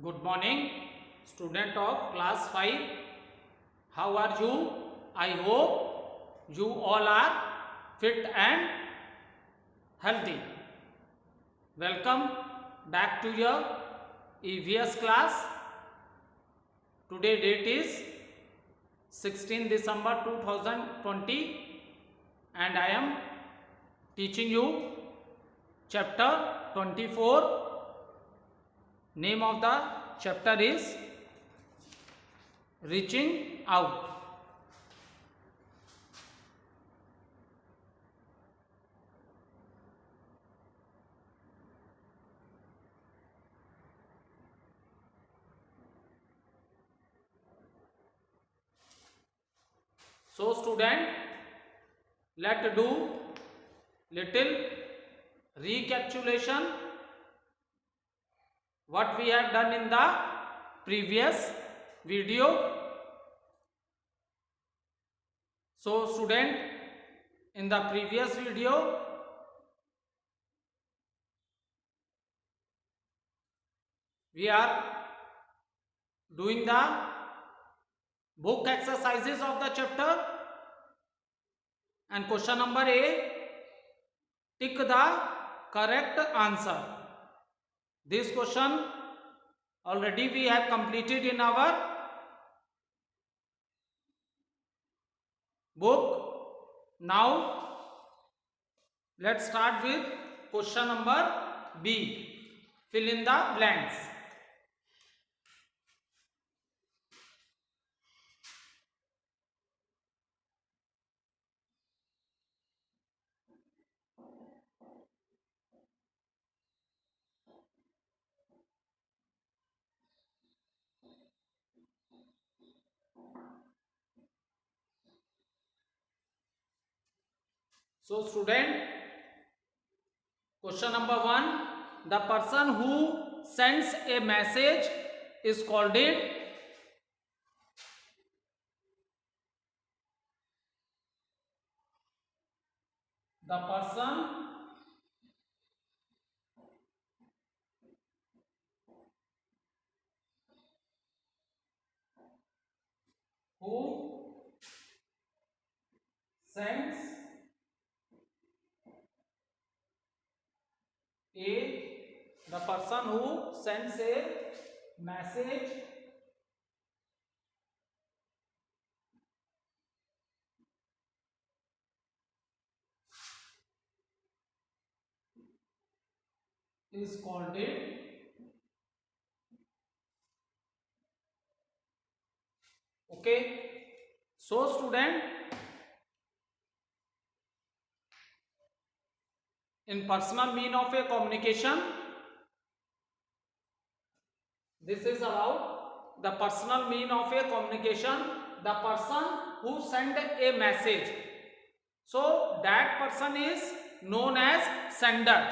Good morning, student of class 5. How are you? I hope you all are fit and healthy. Welcome back to your EVS class. Today date is 16 December 2020 and I am teaching you chapter 24. Name of the chapter is Reaching Out. So student, let's do little recapitulation what we have done in the previous video. So student, in the previous video we are doing the book exercises of the chapter, and question number A, tick the correct answer. This question already we have completed in our book. Now let's start with question number B. Fill in the blanks. So student, question number 1, the person who sends a message is called it. The person who sends the person who sends a message is called it. Okay, so student, in personal mean of a communication, this is about the personal mean of a communication, the person who send a message. So that person is known as sender,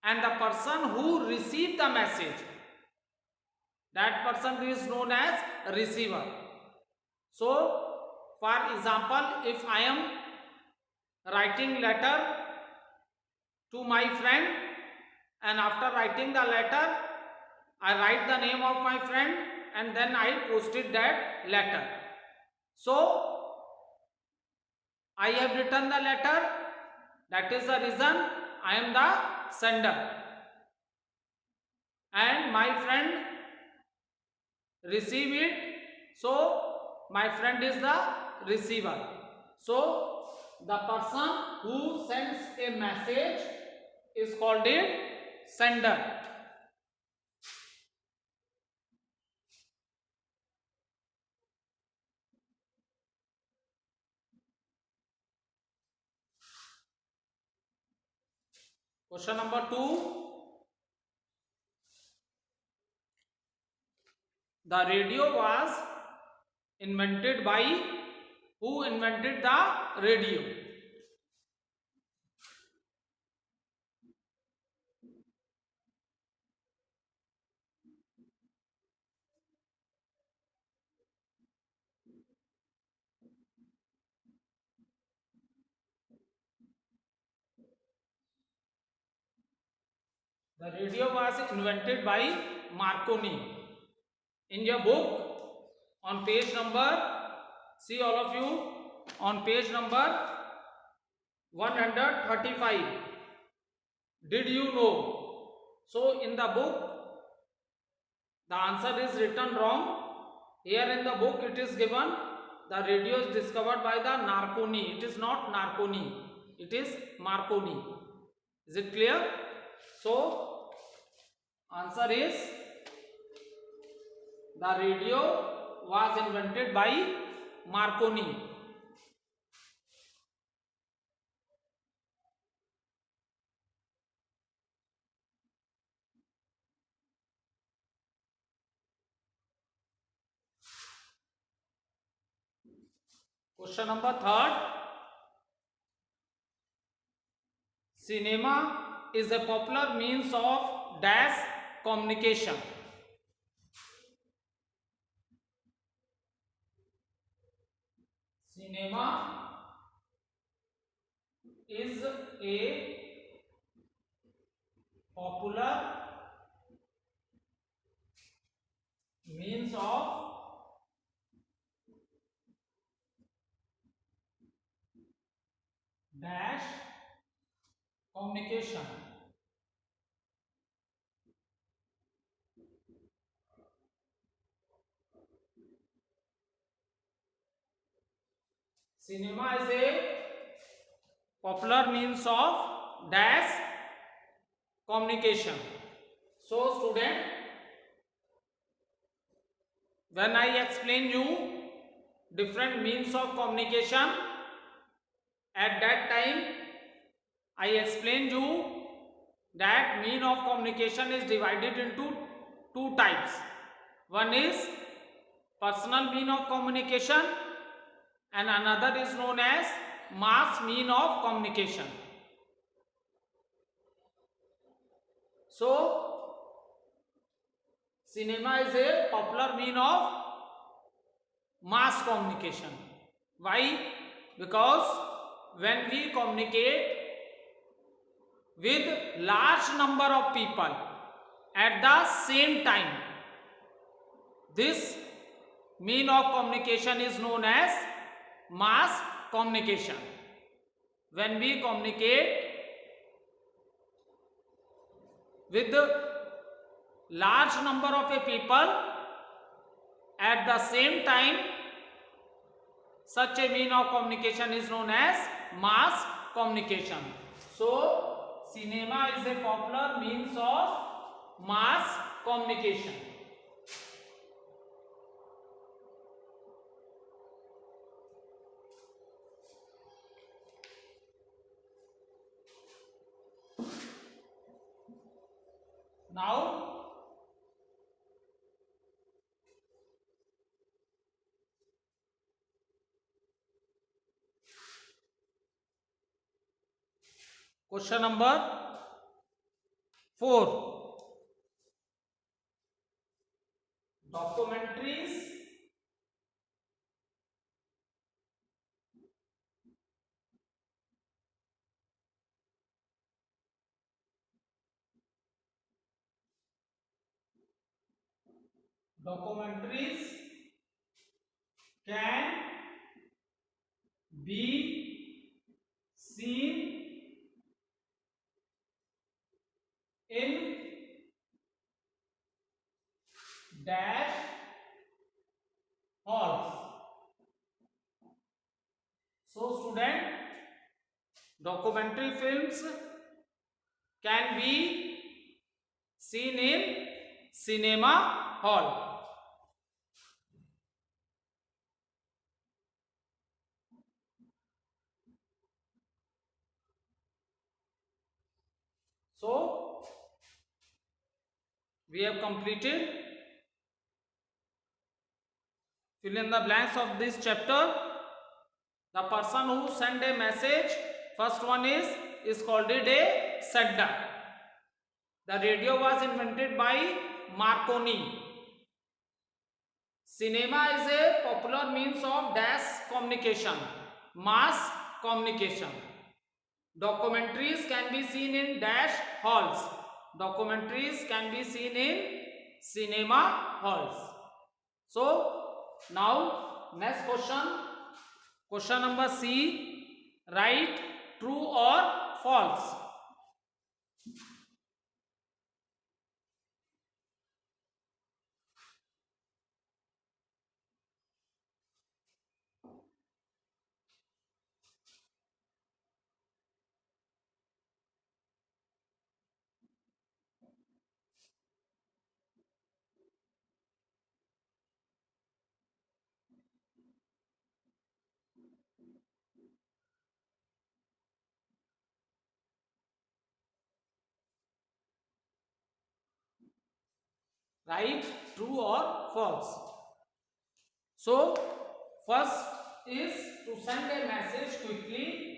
and the person who received the message, that person is known as receiver. So for example, if I am writing letter to my friend, and after writing the letter I write the name of my friend and then I posted that letter. So I have written the letter, that is the reason I am the sender, and my friend receive it, so my friend is the receiver. So the person who sends a message is called it sender. Question number 2, the radio was invented by, who invented the radio? The radio was invented by Marconi. In your book, on page number, see all of you, on page number 135. Did you know? So in the book, the answer is written wrong. Here in the book it is given the radio is discovered by the Marconi. It is not Marconi. It is Marconi. Is it clear? So answer is the radio was invented by Marconi. Question number 3. Cinema is a popular means of dash communication. Cinema is a popular means of dash communication. Cinema is a popular means of dash communication. So student, when I explain you different means of communication, at that time I explained you that mean of communication is divided into two types. One is personal mean of communication and another is known as mass mean of communication. So cinema is a popular mean of mass communication. Why? Because when we communicate with large number of people at the same time, this mean of communication is known as mass communication. When we communicate with the large number of a people at the same time, such a mean of communication is known as mass communication. So cinema is a popular means of mass communication. Now question number 4. Documentaries can be seen in dash halls. So student, documentary films can be seen in cinema hall. So we have completed. Fill in the blanks of this chapter. The person who sent a message, first one is called it a sender. The radio was invented by Marconi. Cinema is a popular means of dash communication, mass communication. Documentaries can be seen in dash halls. Documentaries can be seen in cinema halls. So now next question number C, write true or false. Write true or false. So first is to send a message quickly.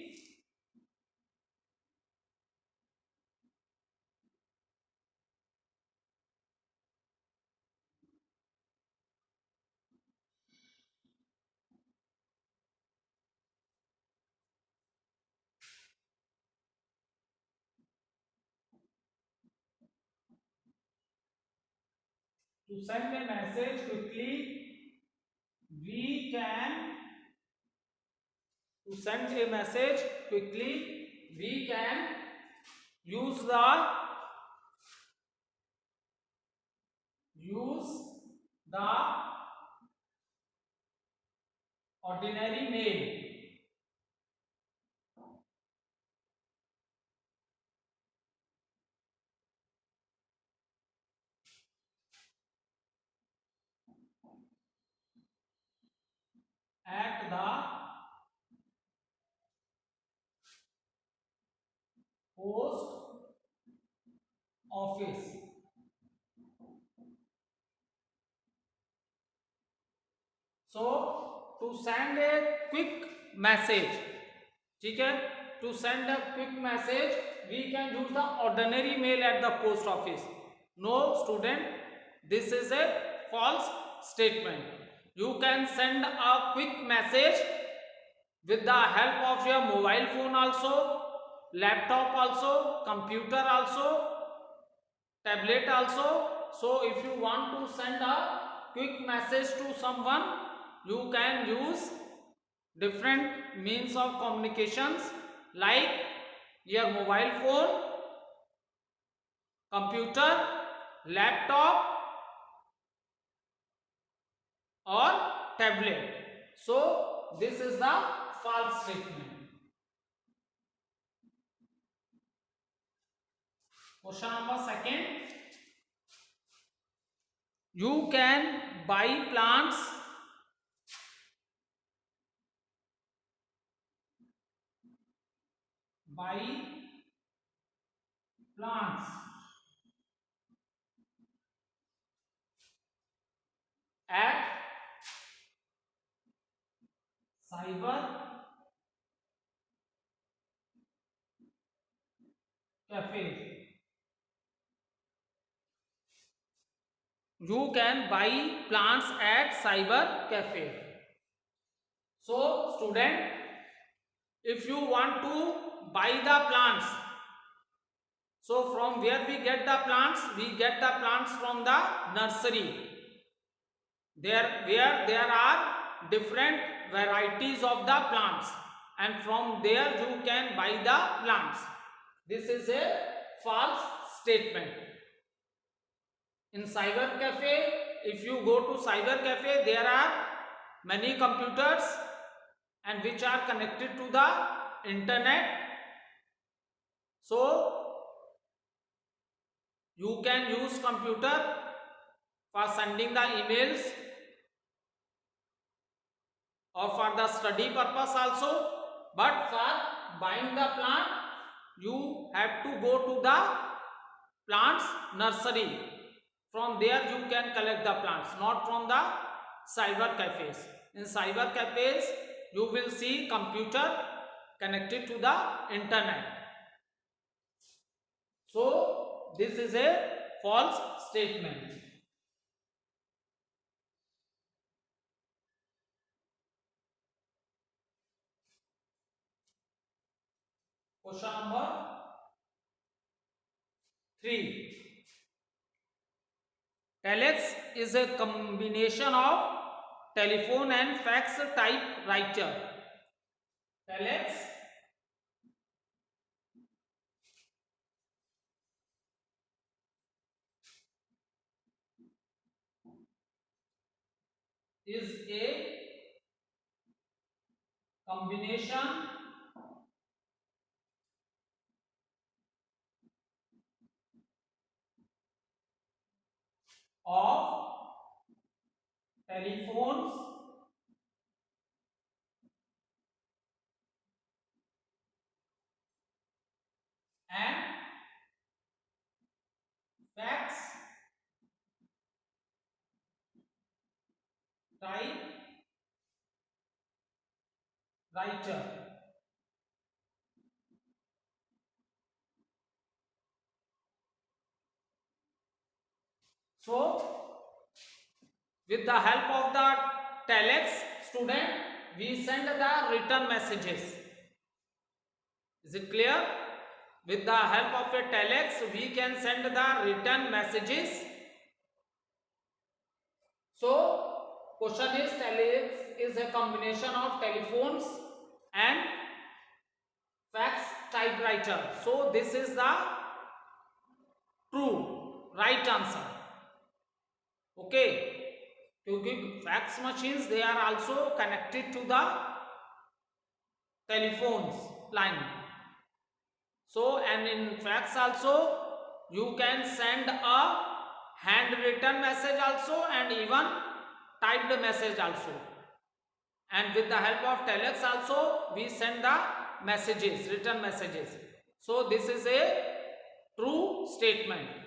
To send a message quickly, we can to send a message quickly, we can use the ordinary mail. At the post office. So to send a quick message, ठीक है, to send a quick message we can use the ordinary mail at the post office. No student, this is a false statement. You can send a quick message with the help of your mobile phone also, laptop also, computer also, tablet also. So if you want to send a quick message to someone, you can use different means of communications like your mobile phone, computer, laptop or tablet. So this is the false statement. Question number second, you can buy plants at cyber cafes. You can buy plants at cyber cafe. So student, if you want to buy the plants, so from where we get the plants? We get the plants from the nursery. Where there are different varieties of the plants, and from there you can buy the plants. This is a false statement. In cyber cafe, if you go to cyber cafe, there are many computers and which are connected to the internet. So you can use computer for sending the emails or for the study purpose also, but for buying the plant you have to go to the plants nursery. From there you can collect the plants, not from the cyber cafes. In cyber cafes you will see computer connected to the internet. So this is a false statement. Question number 3, Telex is a combination of telephone and fax typewriter. Telex is a combination of telephones and fax typewriter. So, with the help of the telex, student, we send the written messages. Is it clear? With the help of a telex, we can send the written messages. So, question is, telex is a combination of telephones and fax typewriter. So, this is the true, right answer. Okay. क्योंकि fax machines they are also connected to the telephones line. So, and in fax also you can send a handwritten message also and even typed message also, and with the help of telex also we send the messages, written messages. So this is a true statement.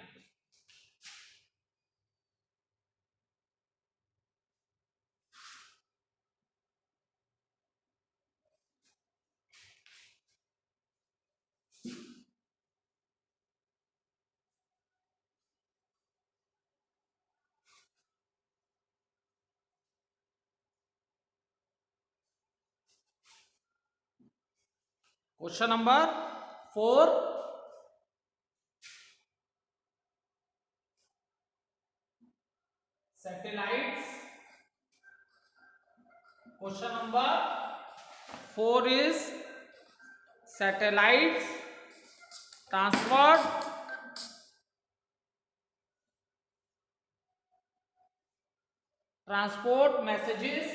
Question number 4. Satellites. Question number 4 is satellites transport messages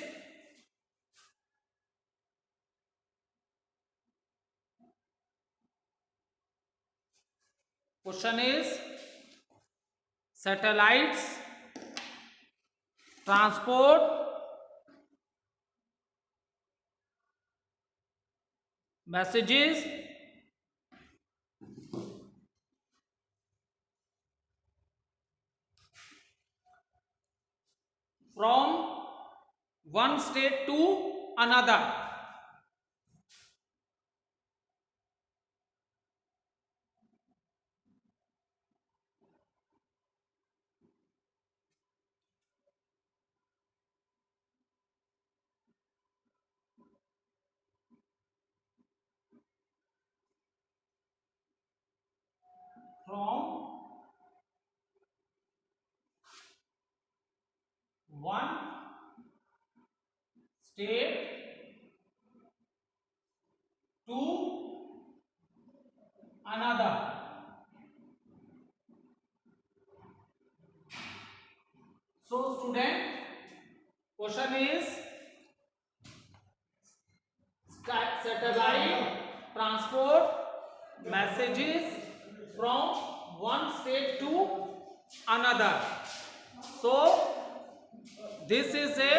question is satellites transport messages from one state to another. From one state to another. So student, question is satellite transport messages from one state to another. So this is a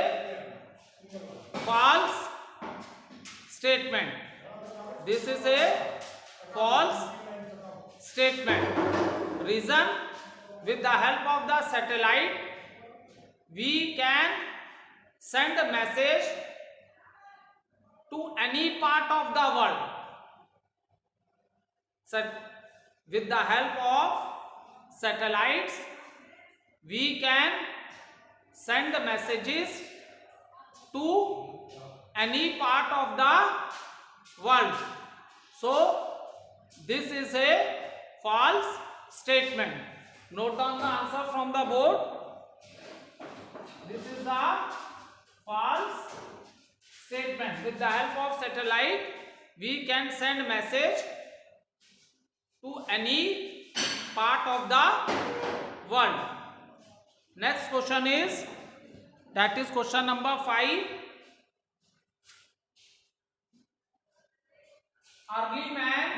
false statement. This is a false statement. Reason, with the help of the satellite we can send a message to any part of the world. So with the help of satellites we can send messages to any part of the world. So this is a false statement. Note down the answer from the board. statement. With the help of satellite, we can send message to any part of the world. Next question is, that is question number 5. Early man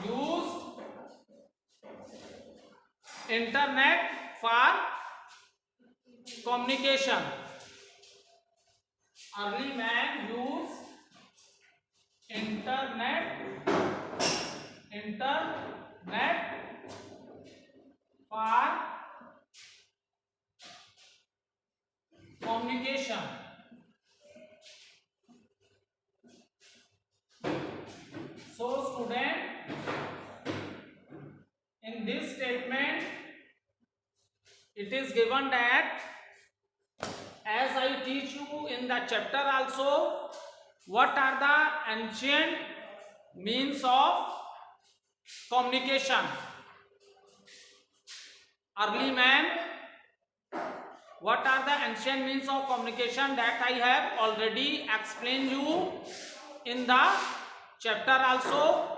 used internet for communication. Early man used internet for communication. So student, in this statement it is given that, as I teach you in the chapter also, what are the ancient means of communication. Early man, what are the ancient means of communication, that I have already explained you in the chapter also.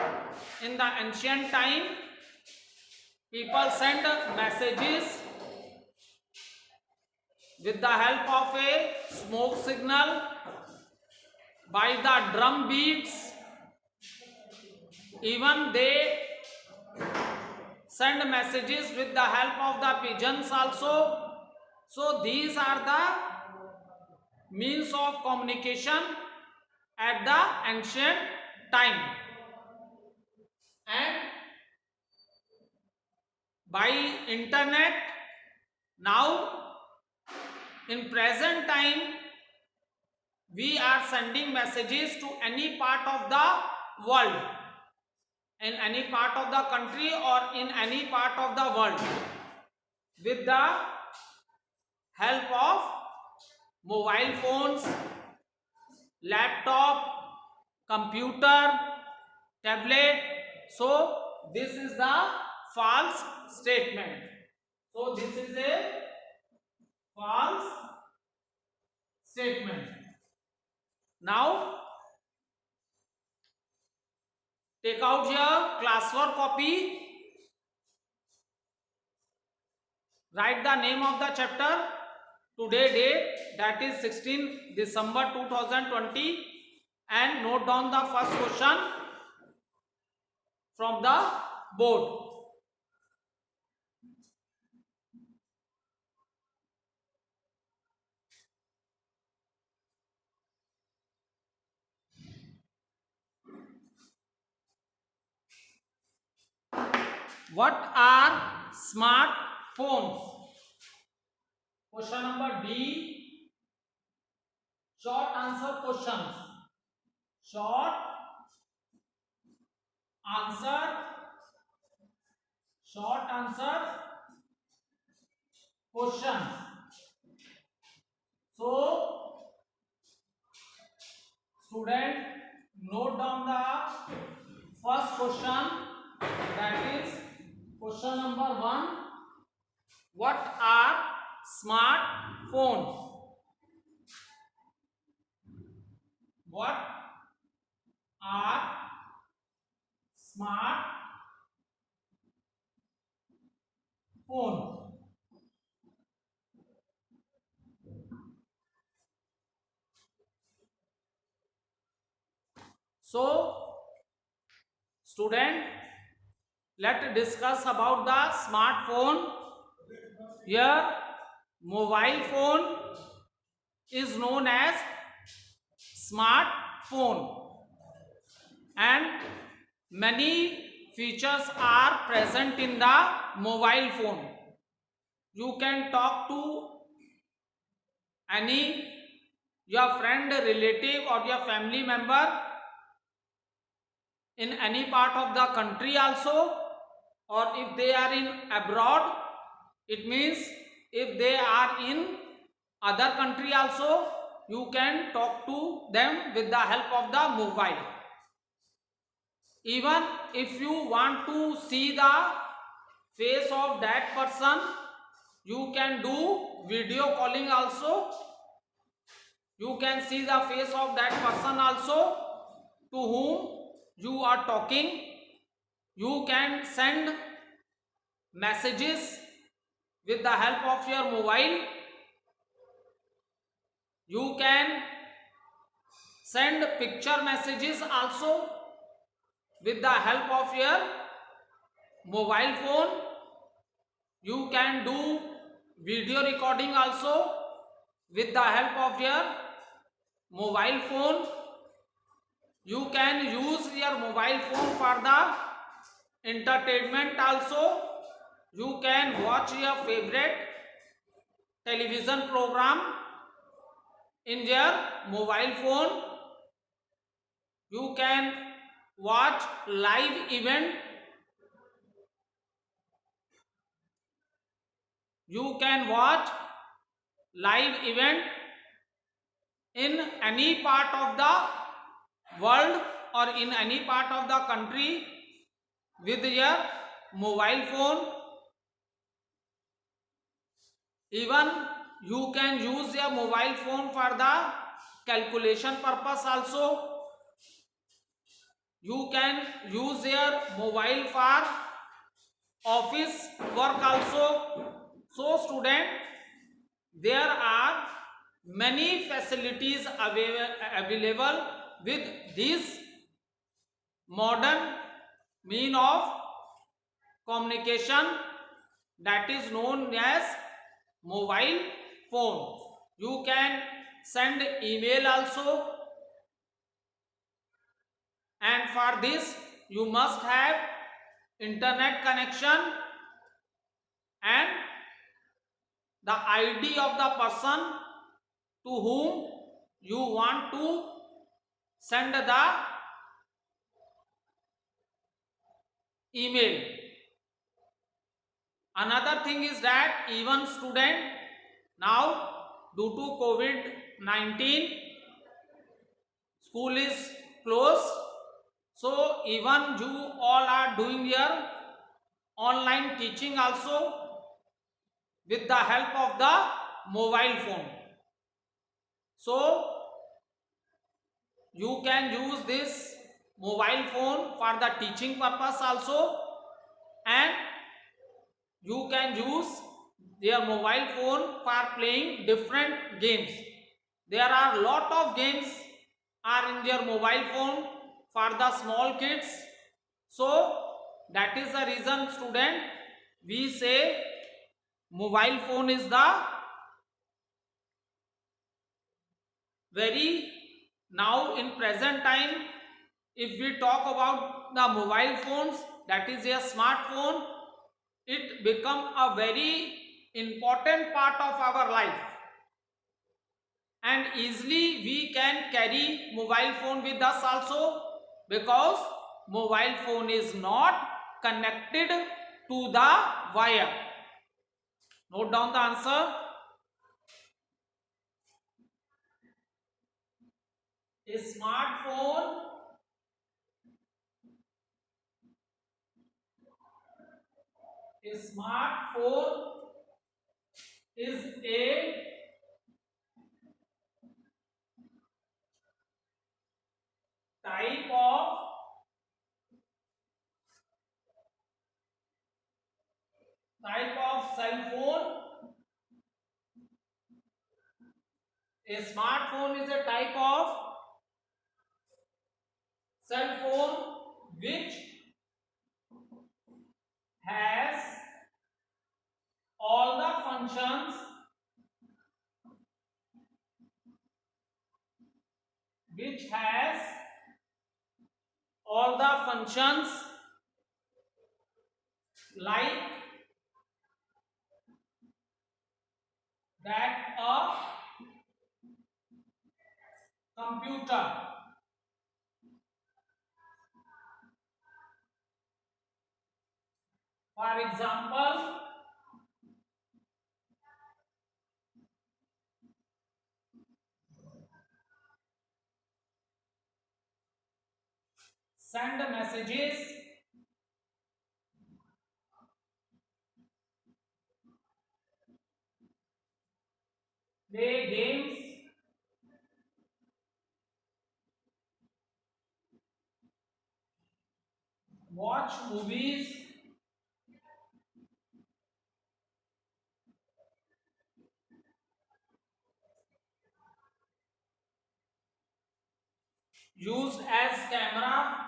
In the ancient time, people send messages with the help of a smoke signal, by the drum beats. Even they send messages with the help of the pigeons also. So these are the means of communication at the ancient time. And by internet, now in present time, we are sending messages to any part of the world, in any part of the country or in any part of the world, with the help of mobile phones, laptop, computer, tablet. So this is the false statement. So this is a false statement. Now take out your classwork copy, write the name of the chapter, today date, that is 16 December 2020, and note down the first question from the board. What are smartphones? Question number D. Short answer questions. Short answer questions. So student, note down the first question, that is question number 1. What are smartphones? What are smartphones? So student, let's discuss about the smartphone. Here, mobile phone is known as smartphone, and many features are present in the mobile phone. You can talk to any your friend, relative, or your family member in any part of the country also, or if they are in abroad, it means if they are in other country also, you can talk to them with the help of the mobile. Even if you want to see the face of that person. You can do video calling also. You can see the face of that person also to whom you are talking. You can send messages with the help of your mobile. You can send picture messages also with the help of your mobile phone. You can do video recording also with the help of your mobile phone. You can use your mobile phone for the entertainment also. You can watch your favorite television program in your mobile phone. You can watch live event. You can watch live event in any part of the world or in any part of the country with your mobile phone. Even you can use your mobile phone for the calculation purpose also. You can use your mobile for office work also. So student, there are many facilities available with this modern mean of communication, that is known as mobile phone. You can send email also, and for this you must have internet connection and the ID of the person to whom you want to send the email. Another thing is that even student, now due to COVID-19 school is closed, so even you all are doing your online teaching also with the help of the mobile phone. So you can use this mobile phone for the teaching purpose also, and you can use their mobile phone for playing different games. There are lot of games are in their mobile phone for the small kids. So that is the reason student we say mobile phone is the very, now in present time, if we talk about the mobile phones, that is a smartphone, it become a very important part of our life, and easily we can carry mobile phone with us also, because mobile phone is not connected to the wire. Note down the answer. A smartphone is a type of cell phone. A smartphone is a type of cell phone which has all the functions which has all the functions like that a computer. For example, send messages, play games, watch movies, used as camera,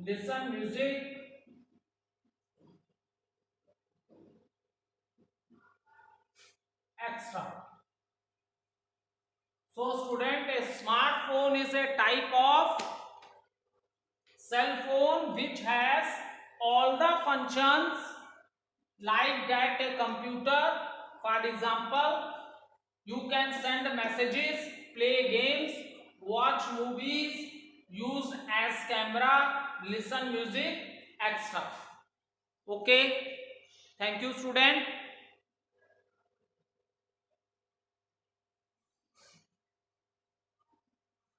listen music, etc. So student, a smartphone is a type of cell phone which has all the functions like that a computer. For example, you can send messages, play games, watch movies, use as camera, listen music, etc. Okay, thank you student.